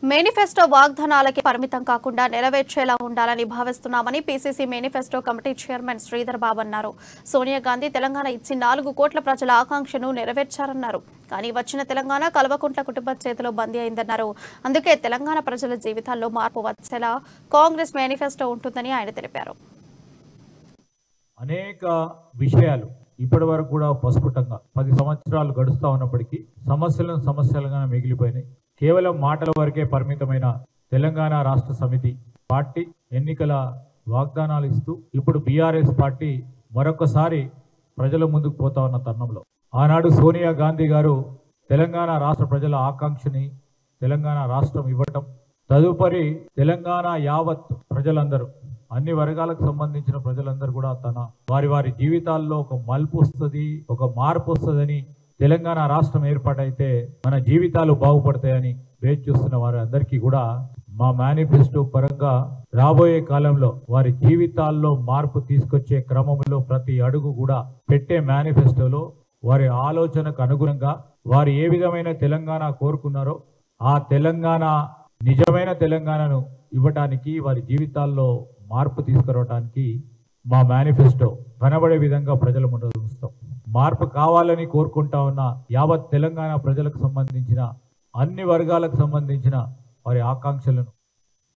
Manifesto వాగ్దానాలకి పరిమితం కాకుండా నెరవేర్చేలా ఉండాలని భావిస్తున్నామని PCC manifesto committee chairman Sridhar Babu అన్నారు. సోనియా గాంధీ తెలంగాణ ఇచ్చి 4 కోట్ల ప్రజల ఆకాంక్షను నెరవేర్చారన్నారు. కానీ వచ్చిన తెలంగాణ కల్వకుంట్ల కుటుంబ చేతిలో బందీ అయిందన్నారు. అందుకే తెలంగాణ ప్రజల జీవితాల్లో మార్పు వచ్చేలా కాంగ్రెస్ మేనిఫెస్టో ఉంటుందని ఆయన తెలిపారు. అనేక విషయాలు ఇప్పటి వరకు కూడా పసుపుటంగా 10 సంవత్సరాలు గడుస్తూ ఉన్నప్పటికీ సమస్యలుగా మిగిలిపోయినాయి. కేవలం మాటల వరకే పరిమితమైన తెలంగాణ రాష్ట్ర సమితి పార్టీ ఎన్నికల వాగ్దానాలు ఇస్తూ ఇప్పుడు బీఆర్ఎస్ పార్టీ మరొకసారి ప్రజల ముందుకు పోతా ఉన్న తరుణంలో ఆనాడు సోనియా గాంధీ గారు తెలంగాణ రాష్ట్ర ప్రజల ఆకాంక్షని తెలంగాణ రాష్ట్రం ఇవ్వటం, తదుపరి తెలంగాణ యావత్ ప్రజలందరూ అన్ని వర్గాలకు సంబంధించిన ప్రజలందరూ కూడా వారి జీవితాల్లో ఒక మలుపు వస్తుంది, ఒక మార్పు వస్తుందని, తెలంగాణ రాష్ట్రం ఏర్పాటైతే మన జీవితాలు బాగుపడతాయని వేచి చూస్తున్న వారి అందరికీ కూడా మా మేనిఫెస్టో పరంగా రాబోయే కాలంలో వారి జీవితాల్లో మార్పు తీసుకొచ్చే క్రమంలో ప్రతి అడుగు కూడా పెట్టే మేనిఫెస్టోలో వారి ఆలోచనకు అనుగుణంగా వారు ఏ విధమైన తెలంగాణ కోరుకున్నారో ఆ తెలంగాణ నిజమైన తెలంగాణను ఇవ్వడానికి, వారి జీవితాల్లో మార్పు తీసుకురావడానికి మా మేనిఫెస్టో కనబడే విధంగా ప్రజల ముందు ఉంచుతాం. మార్పు కావాలని కోరుకుంటా ఉన్న యావత్ తెలంగాణ ప్రజలకు సంబంధించిన అన్ని వర్గాలకు సంబంధించిన వారి ఆకాంక్షలను